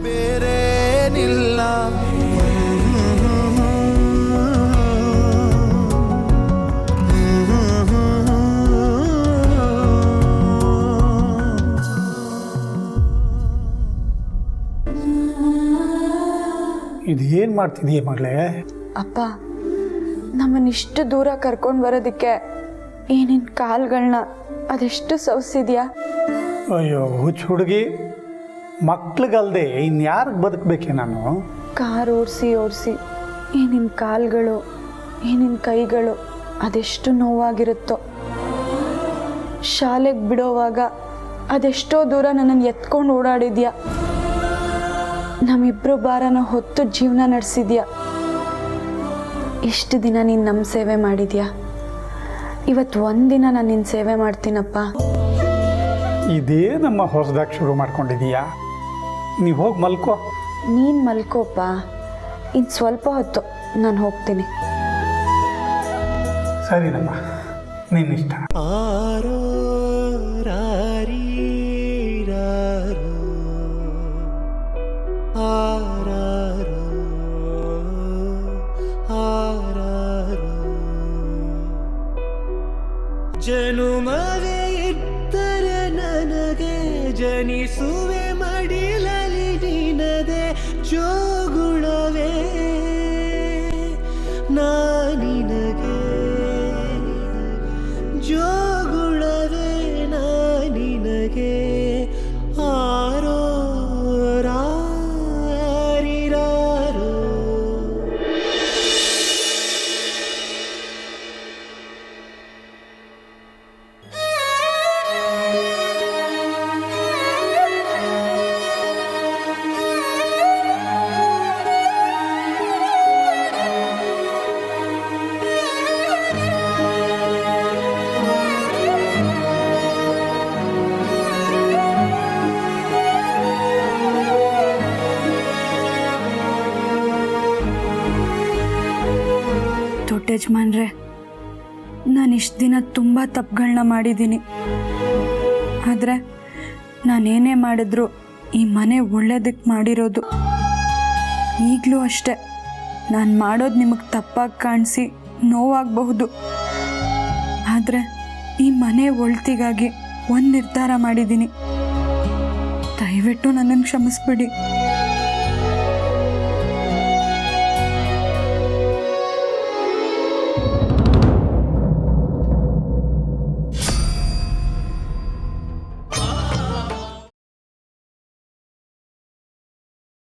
ಬೇರೇನಿಲ್ಲ. ಇದೇನು ಮಾಡ್ತಿದೀಯ ಮಗಳೇ? ಅಪ್ಪ, ನಮ್ಮನ್ನಿಷ್ಟು ದೂರ ಕರ್ಕೊಂಡು ಬರೋದಕ್ಕೆ ಈ ನಿನ್ನ ಕಾಲ್ಗಳನ್ನ ಅದೆಷ್ಟು ಸವಸಿದ್ಯಾ. ಅಯ್ಯೋ ಹುಚ್ಚು ಹುಡುಗಿ, ಮಕ್ಳಿಗಲ್ದೆ ಇನ್ಯಾರಿಗೆ ಬದುಕಬೇಕೆ ನಾನು? ಕಾರ್ ಓಡಿಸಿ ಈ ನಿನ್ನ ಕಾಲ್ಗಳು, ಈ ನಿನ್ನ ಕೈಗಳು ಅದೆಷ್ಟು ನೋವಾಗಿರುತ್ತೋ. ಶಾಲೆಗೆ ಬಿಡೋವಾಗ ಅದೆಷ್ಟೋ ದೂರ ನನ್ನನ್ನು ಎತ್ಕೊಂಡು ಓಡಾಡಿದ್ಯಾ. ನಮ್ಮಿಬ್ಬರು ಭಾರನ ಹೊತ್ತು ಜೀವನ ನಡೆಸಿದ್ಯಾ. ಇಷ್ಟು ದಿನ ನೀನು ನಮ್ಮ ಸೇವೆ ಮಾಡಿದ್ಯಾ. ಇವತ್ತು ಒಂದಿನ ನಾನು ನಿನ್ನ ಸೇವೆ ಮಾಡ್ತೀನಪ್ಪ. ಇದೇ ನಮ್ಮ ಹೊಸದಾಗಿ ಶುರು ಮಾಡ್ಕೊಂಡಿದೀಯಾ? ನೀವು ಹೋಗಿ ಮಲ್ಕೋ. ನೀನು ಮಲ್ಕೋಪ್ಪ, ಇನ್ನು ಸ್ವಲ್ಪ ಹೊತ್ತು ನಾನು ಹೋಗ್ತೀನಿ. ಸರಿನಮ್ಮ, ನಿನ್ನಿಷ್ಟ. ಆರೋ ರಾರಿ ರಾರೋ ಆರಾರೋ ಆರಾರೋ. ಜನುಮವೇ ಇದ್ದರೆ ನನಗೆ ಜನಿಸುವೆ ಮಡಿಲಲಿ ನಿನದೆ ಜೋಗುಳವೇ ನಾನಿನಗೆ ಜೋಗುಳವೇ ನಾನಿನಗೆ. ಆರೋ ರಾರಿರಾರೋ. ಯಜಮಾನ್ರೆ, ನಾನು ಇಷ್ಟು ದಿನ ತುಂಬ ತಪ್ಪುಗಳನ್ನ ಮಾಡಿದ್ದೀನಿ. ಆದರೆ ನಾನೇನೇ ಮಾಡಿದ್ರು ಈ ಮನೆ ಒಳ್ಳೇದಕ್ಕೆ ಮಾಡಿರೋದು. ಈಗಲೂ ಅಷ್ಟೆ, ನಾನು ಮಾಡೋದು ನಿಮಗೆ ತಪ್ಪಾಗಿ ಕಾಣಿಸಿ ನೋವಾಗಬಹುದು. ಆದರೆ ಈ ಮನೆ ಒಳ್ತಿಗಾಗಿ ಒಂದು ನಿರ್ಧಾರ ಮಾಡಿದ್ದೀನಿ. ದಯವಿಟ್ಟು ನನ್ನನ್ನು ಕ್ಷಮಿಸ್ಬಿಡಿ.